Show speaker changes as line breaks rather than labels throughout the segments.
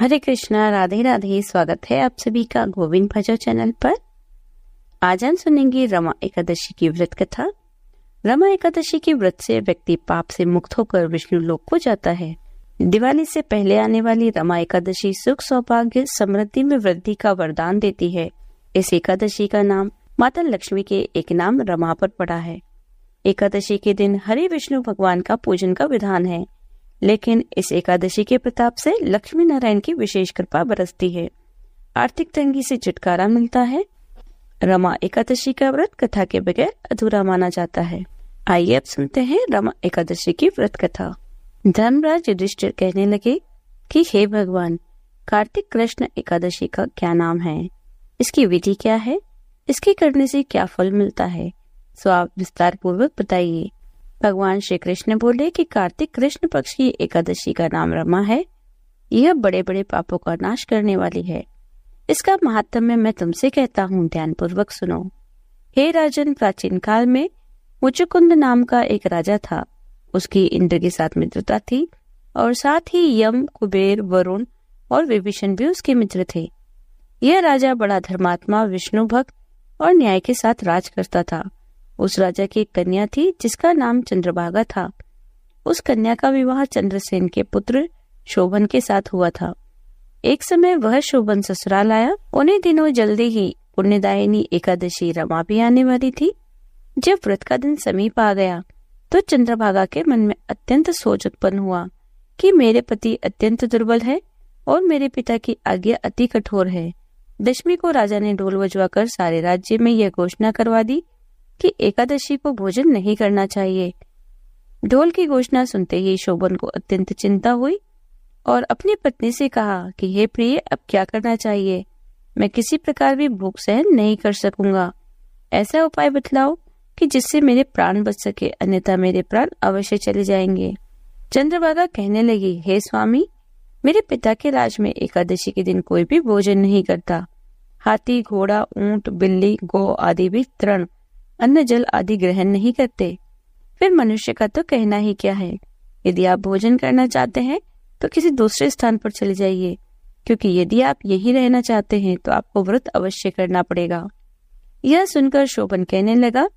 हरे कृष्णा, राधे राधे। स्वागत है आप सभी का गोविंद भजो चैनल पर। आज हम सुनेंगे रमा एकादशी की व्रत कथा। रमा एकादशी की व्रत से व्यक्ति पाप से मुक्त होकर विष्णु लोक को जाता है। दिवाली से पहले आने वाली रमा एकादशी सुख, सौभाग्य, समृद्धि में वृद्धि का वरदान देती है। इस एकादशी का नाम माता लक्ष्मी के एक नाम रमा पर पड़ा है। एकादशी के दिन हरि विष्णु भगवान का पूजन का विधान है, लेकिन इस एकादशी के प्रताप से लक्ष्मी नारायण की विशेष कृपा बरसती है। आर्थिक तंगी से छुटकारा मिलता है। रमा एकादशी का व्रत कथा के बगैर अधूरा माना जाता है। आइए अब सुनते हैं रमा एकादशी की व्रत कथा। धर्मराज युधिष्ठिर कहने लगे कि हे भगवान, कार्तिक कृष्ण एकादशी का क्या नाम है, इसकी विधि क्या है, इसके करने से क्या फल मिलता है, सो आप विस्तार पूर्वक बताइए। भगवान श्री कृष्ण बोले कि कार्तिक कृष्ण पक्ष की एकादशी का नाम रमा है। यह बड़े बड़े पापों का नाश करने वाली है। इसका महात्म्य मैं तुमसे कहता हूँ, ध्यान पूर्वक सुनो। हे राजन, प्राचीन काल में मुचुकुंद नाम का एक राजा था। उसकी इंद्र के साथ मित्रता थी और साथ ही यम, कुबेर, वरुण और विभीषण भी उसके मित्र थे। यह राजा बड़ा धर्मात्मा, विष्णु भक्त और न्याय के साथ राज करता था। उस राजा की एक कन्या थी जिसका नाम चंद्रभागा था। उस कन्या का विवाह चंद्रसेन के पुत्र शोभन के साथ हुआ था। एक समय वह शोभन ससुराल आया। उन्हीं दिनों जल्दी ही पुण्यदायिनी एकादशी रमा भी आने वाली थी। जब व्रत का दिन समीप आ गया तो चंद्रभागा के मन में अत्यंत सोच उत्पन्न हुआ कि मेरे पति अत्यंत दुर्बल है और मेरे पिता की आज्ञा अति कठोर है। दशमी को राजा ने ढोल बजवाकर सारे राज्य में यह घोषणा करवा दी कि एकादशी को भोजन नहीं करना चाहिए। ढोल की घोषणा सुनते ही शोभन को अत्यंत चिंता हुई और अपनी पत्नी से कहा कि हे प्रिय, अब क्या करना चाहिए? मैं किसी प्रकार भी भूख सहन नहीं कर सकूंगा। ऐसा उपाय बतलाओ कि जिससे मेरे प्राण बच सके, अन्यथा मेरे प्राण अवश्य चले जाएंगे। चंद्रभागा कहने लगी, हे स्वामी, मेरे पिता के राज में एकादशी के दिन कोई भी भोजन नहीं करता। हाथी, घोड़ा, ऊंट, बिल्ली, गौ आदि भी तृण, अन्न, जल आदि ग्रहण नहीं करते। फिर मनुष्य का तो कहना ही क्या है। यदि आप भोजन करना चाहते हैं तो किसी दूसरे स्थान पर चले जाइए, क्योंकि यदि आप यही रहना चाहते हैं तो आपको व्रत अवश्य करना पड़ेगा। यह सुनकर शोभन कहने लगा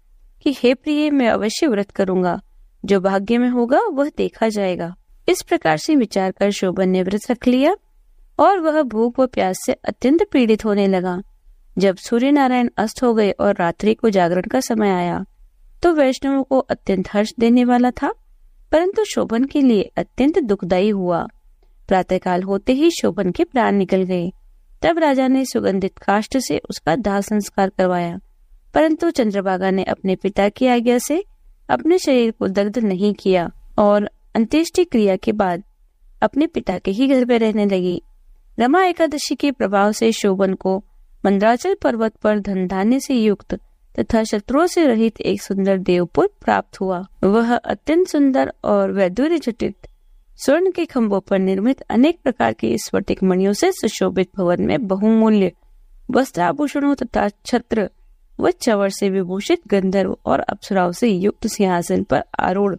कि हे प्रिय, मैं अवश्य व्रत करूंगा। जो भाग्य में होगा वह देखा जाएगा। इस प्रकार से विचार कर शोभन ने व्रत रख लिया और वह भूख व प्यास से अत्यंत पीड़ित होने लगा। जब सूर्य नारायण अस्त हो गए और रात्रि को जागरण का समय आया तो वैष्णवों को अत्यंत हर्ष देने वाला था, परंतु शोभन के लिए अत्यंत दुखदायी हुआ। प्रातःकाल होते ही शोभन के प्राण निकल गए। तब राजा ने सुगंधित काष्ठ से उसका दाह संस्कार करवाया, परंतु चंद्रभागा ने अपने पिता की आज्ञा से अपने शरीर को दग्ध नहीं किया और अंत्येष्टि क्रिया के बाद अपने पिता के ही घर में रहने लगी। रमा एकादशी के प्रभाव से शोभन को मंदराचल पर्वत पर धन धान्य से युक्त तथा शत्रुओं से रहित एक सुंदर देवपुर प्राप्त हुआ। वह अत्यंत सुंदर और वैदुर्य जटित स्वर्ण के खंभों पर निर्मित अनेक प्रकार के स्फटिक मणियों से सुशोभित भवन में बहुमूल्य वस्त्राभूषणों तथा छत्र व चवर से विभूषित गंधर्व और अप्सराओं से युक्त सिंहासन पर आरूढ़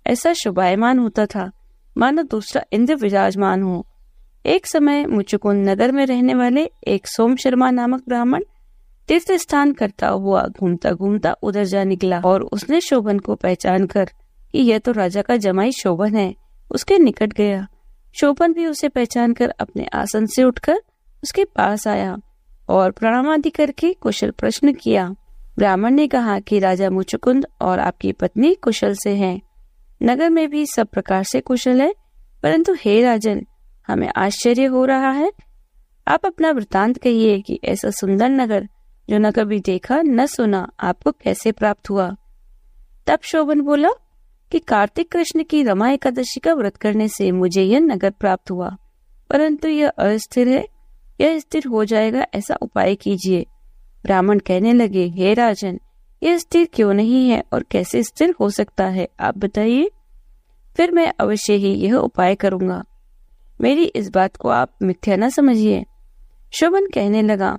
ऐसा शोभायमान होता था मानो दूसरा इंद्र विराजमान हो। एक समय मुचुकुंद नगर में रहने वाले एक सोम शर्मा नामक ब्राह्मण तीर्थ स्थान करता हुआ घूमता घूमता उधर जा निकला और उसने शोभन को पहचान कर कि यह तो राजा का जमाई शोभन है, उसके निकट गया। शोभन भी उसे पहचान कर अपने आसन से उठकर उसके पास आया और प्रणाम आदि करके कुशल प्रश्न किया। ब्राह्मण ने कहा कि राजा मुचुकुंद और आपकी पत्नी कुशल से हैं। नगर में भी सब प्रकार से कुशल है, परंतु हे राजन, हमें आश्चर्य हो रहा है। आप अपना वृतांत कहिए कि ऐसा सुंदर नगर जो न कभी देखा न सुना आपको कैसे प्राप्त हुआ। तब शोभन बोला कि कार्तिक कृष्ण की रमा एकादशी का व्रत करने से मुझे यह नगर प्राप्त हुआ, परंतु यह अस्थिर है। यह स्थिर हो जाएगा, ऐसा उपाय कीजिए। ब्राह्मण कहने लगे, हे राजन, यह स्थिर क्यों नहीं है और कैसे स्थिर हो सकता है, आप बताइए। फिर मैं अवश्य ही यह उपाय करूंगा। मेरी इस बात को आप मिथ्या न समझिए। शोभन कहने लगा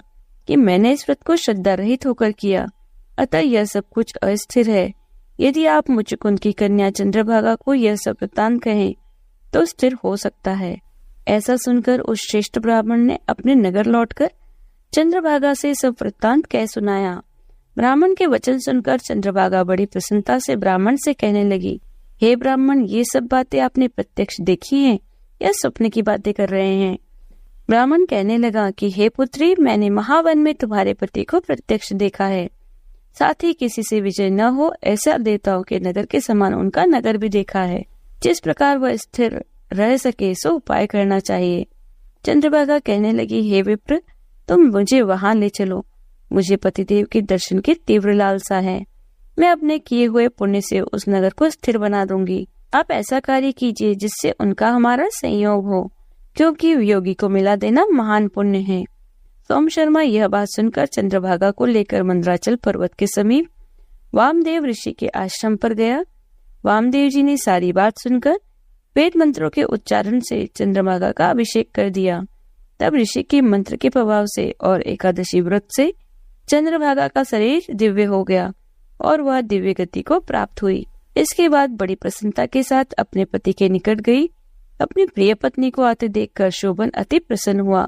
कि मैंने इस व्रत को श्रद्धा रहित होकर किया, अतः यह सब कुछ अस्थिर है। यदि आप मुचुकुंद की कन्या चंद्रभागा को यह सब वृत्तांत कहें तो स्थिर हो सकता है। ऐसा सुनकर उस श्रेष्ठ ब्राह्मण ने अपने नगर लौटकर चंद्रभागा से सब वृत्तांत कह सुनाया। ब्राह्मण के वचन सुनकर चंद्रभागा बड़ी प्रसन्नता से ब्राह्मण से कहने लगी, हे ब्राह्मण, ये सब बातें आपने प्रत्यक्ष देखी हैं या स्वप्न की बातें कर रहे हैं? ब्राह्मण कहने लगा कि हे पुत्री, मैंने महावन में तुम्हारे पति को प्रत्यक्ष देखा है, साथ ही किसी से विजय न हो ऐसा देवताओं के नगर के समान उनका नगर भी देखा है। जिस प्रकार वह स्थिर रह सके सो उपाय करना चाहिए। चंद्रभागा कहने लगी, हे विप्र, तुम मुझे वहां ले चलो। मुझे पतिदेव के दर्शन की तीव्र लालसा है। मैं अपने किए हुए पुण्य से उस नगर को स्थिर बना दूंगी। आप ऐसा कार्य कीजिए जिससे उनका हमारा संयोग हो, क्योंकि योगी को मिला देना महान पुण्य है। सोम शर्मा यह बात सुनकर चंद्रभागा को लेकर मंदराचल पर्वत के समीप वामदेव ऋषि के आश्रम पर गया। वामदेव जी ने सारी बात सुनकर वेद मंत्रों के उच्चारण से चंद्रभागा का अभिषेक कर दिया। तब ऋषि के मंत्र के प्रभाव से और एकादशी व्रत से चंद्रभागा का शरीर दिव्य हो गया और वह दिव्य गति को प्राप्त हुई। इसके बाद बड़ी प्रसन्नता के साथ अपने पति के निकट गई। अपनी प्रिय पत्नी को आते देखकर शोभन अति प्रसन्न हुआ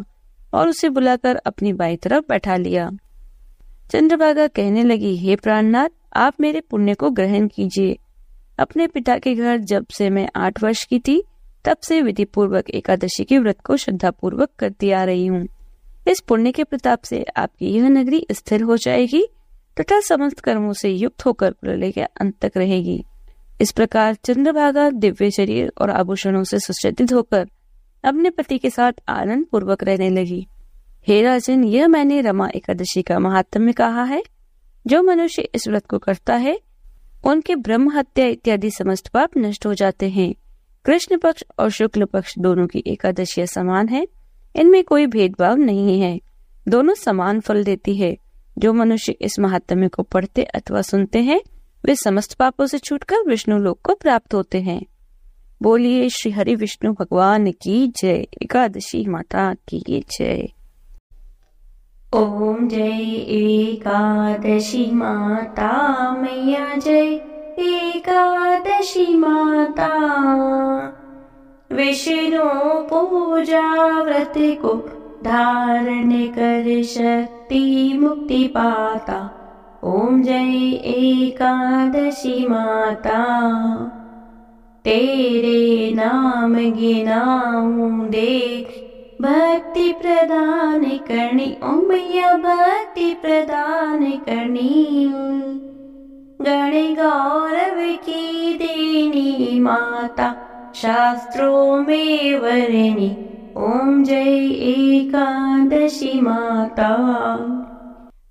और उसे बुलाकर अपनी बाईं तरफ बैठा लिया। चंद्रभागा कहने लगी, हे प्राणनाथ, आप मेरे पुण्य को ग्रहण कीजिए। अपने पिता के घर जब से मैं 8 वर्ष की थी तब से विधि पूर्वक एकादशी के व्रत को श्रद्धा पूर्वक करती आ रही हूँ। इस पुण्य के प्रताप से आपकी यह नगरी स्थिर हो जाएगी तथा समस्त कर्मों से युक्त होकर प्रलय के अंत तक रहेगी। इस प्रकार चंद्रभागा दिव्य शरीर और आभूषणों से सुसज्जित होकर अपने पति के साथ आनंद पूर्वक रहने लगी। हे राजन, यह मैंने रमा एकादशी का महात्म्य कहा है। जो मनुष्य इस व्रत को करता है उनके ब्रह्म हत्या इत्यादि समस्त पाप नष्ट हो जाते हैं। कृष्ण पक्ष और शुक्ल पक्ष दोनों की एकादशियां समान है, इनमें कोई भेदभाव नहीं है, दोनों समान फल देती है। जो मनुष्य इस महात्म्य को पढ़ते अथवा सुनते हैं वे समस्त पापों से छूटकर विष्णु लोक को प्राप्त होते हैं। बोलिए श्री हरि विष्णु भगवान की जय। एकादशी माता की जय।
ओम जय एकादशी माता मैया जय। एकादशी माता विष्णु पूजा व्रत को धारण कर शक्ति मुक्ति पाता। ओम जय एकादशी माता तेरे नाम गिनाऊं देख भक्ति प्रदान करनी। ओम मैया भक्ति प्रदान करनी। गण गौरव की देनी माता शास्त्रों में वरनी। ओम जय एकादशी माता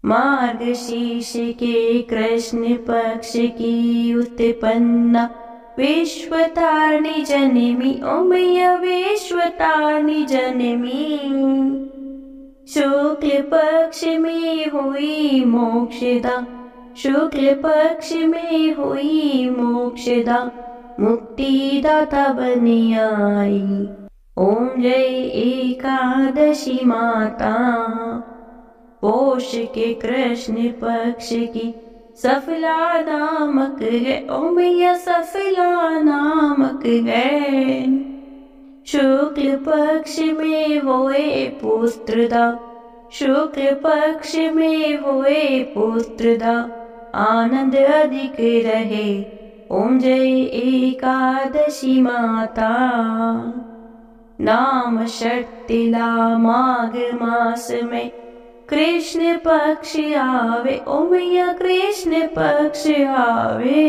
मार्गशीर्ष के कृष्ण पक्ष की उत्पन्ना विश्वतारिणी जननी। ओम मैया विश्वतारिणी जननी। शुक्ल पक्ष में हुई मोक्षदा। शुक्ल पक्ष में हुई मोक्षदा मुक्तिदाता बनी आई। ओम जय एकादशी माता पोष के कृष्ण पक्ष की सफला नामक है। ओम मैया सफला नामक है। शुक्ल पक्ष में हुए पुत्रदा। शुक्ल पक्ष में हुए पुत्रदा आनंद अधिक रहे। ओम जय एकादशी माता नाम षट्तिला माघ मास में कृष्ण पक्ष आवे। ओम मैया कृष्ण पक्ष आवे।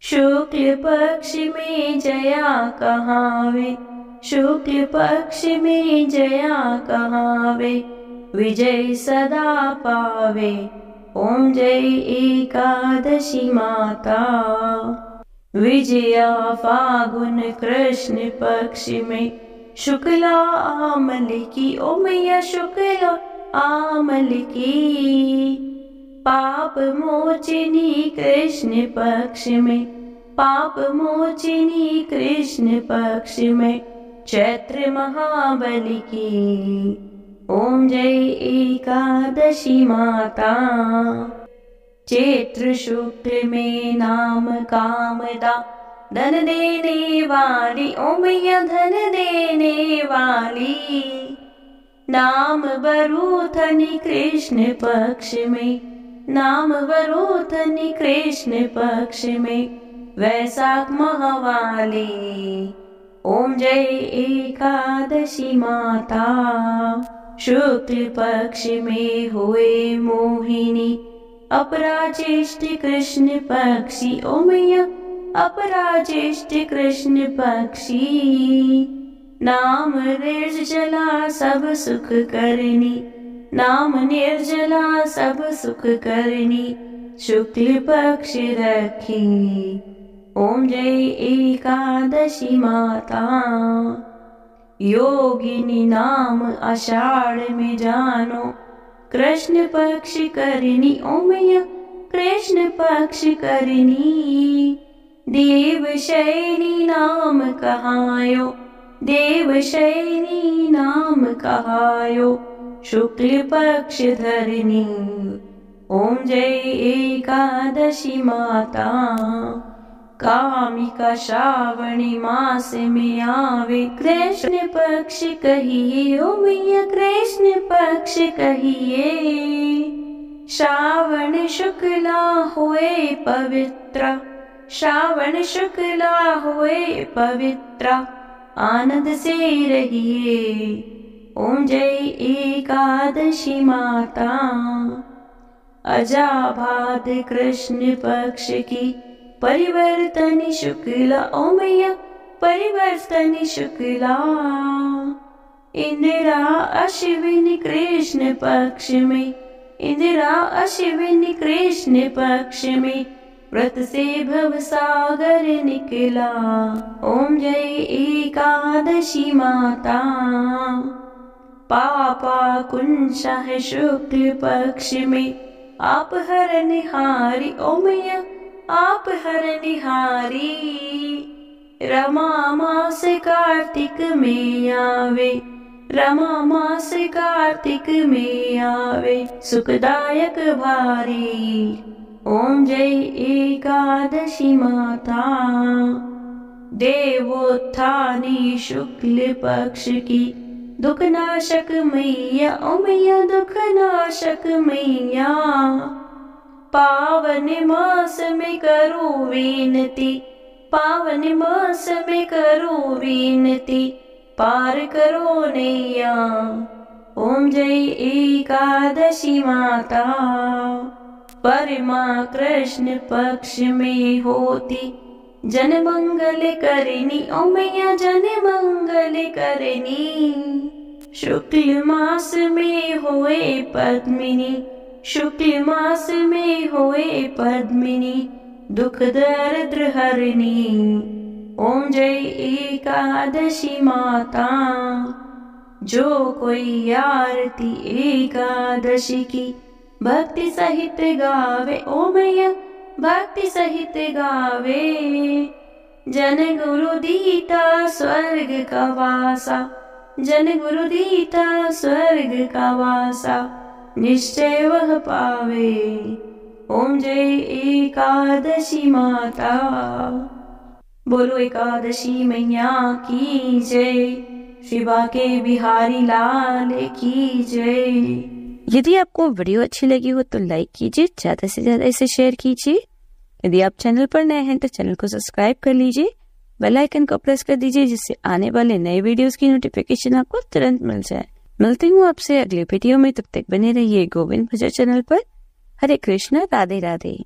शुक्ल पक्ष में जया कहावे। शुक्ल पक्ष में जया कहावे विजय सदा पावे। ओम जय एकादशी माता विजया फागुन कृष्ण पक्ष में शुक्ला आमल की। ओम मैया शुक्ला आमल की पाप मोचिनी कृष्ण पक्ष में। पाप मोचिनी कृष्ण पक्ष में चैत्र महाबली की। ओम जय एकादशी माता चैत्र शुक्ल में नाम कामदा धन देने वाली ओ मैया धन देने वाली। नाम वरूथनी कृष्ण पक्ष में, नाम वरूथनी कृष्ण पक्ष में, वैशाख महवाली। ओम जय एकादशी माता, शुक्ल पक्ष में हुए मोहिनी, अपराजेष्ठ कृष्ण पक्षी ओ मैया अपराजेष्ठ कृष्ण पक्षी। नाम निर्जला सब सुख करनी, नाम निर्जला सब सुख करनी, शुक्ल पक्ष रखी। ओम जय एकादशी माता, योगिनी नाम आषाढ़ में जानो, कृष्ण पक्ष करनी ओ मैया कृष्ण पक्ष करनी। देवशयनी नाम कहायो, देवशयनी नाम कहायो, शुक्ल पक्ष धरनी। ओम जय एकादशी माता, कामिका श्रावणी मास में आवे, कृष्ण पक्ष कहिए ओ मैया कृष्ण पक्ष कहिए। श्रावण शुक्ला हुए पवित्र, श्रावण शुक्ला हुए पवित्र, आनंद से रहिए। ओम जय एकादशी माता, अजाभाद कृष्ण पक्ष की परिवर्तनी शुक्ला ओ मैया परिवर्तनी शुक्ला। इंदिरा अश्विनी कृष्ण पक्ष में, इंदिरा अश्विनी कृष्ण पक्ष में, व्रत से भव सागर निकला। ओम जय एकादशी माता, पापा कुंशा है शुक्ल पक्ष में, आप हर निहारी ओ मैया आप हर निहारी। रमा मास कार्तिक में आवे, रमा मास कार्तिक में आवे, सुखदायक भारी। ओम जय एकादशी माता, देवोत्थानी शुक्ल पक्ष की, दुखनाशक मैया ओ मैया दुखनाशक मैया। पावन मास में करो विनती, पावन मास में करो विनती, पार करो नैया। ओम जय एकादशी माता, परमा कृष्ण पक्ष में होती, जन मंगल करनी ओ मैया जन मंगल करनी। शुक्ल मास में हुए पद्मिनी, शुक्ल मास में हुए पद्मिनी, दुख दरिद्र हरनी। ओम जय एकादशी माता, जो कोई आरती एकादशी की, भक्ति सहित गावे ओ मैया भक्ति सहित गावे। जन गुरु दीता स्वर्ग का वासा, जन गुरु दीता स्वर्ग का वासा, निश्चय वह पावे। ओम जय एकादशी माता, बोलो एकादशी मैया की जय, शिवा के बिहारी लाल की जय।
यदि आपको वीडियो अच्छी लगी हो तो लाइक कीजिए, ज्यादा से ज्यादा इसे शेयर कीजिए। यदि आप चैनल पर नए हैं तो चैनल को सब्सक्राइब कर लीजिए, बेल आइकन को प्रेस कर दीजिए, जिससे आने वाले नए वीडियोस की नोटिफिकेशन आपको तुरंत मिल जाए। मिलती हूँ आपसे अगले वीडियो में, तब तक बने रहिए गोविंद भजन चैनल पर। हरे कृष्णा, राधे राधे।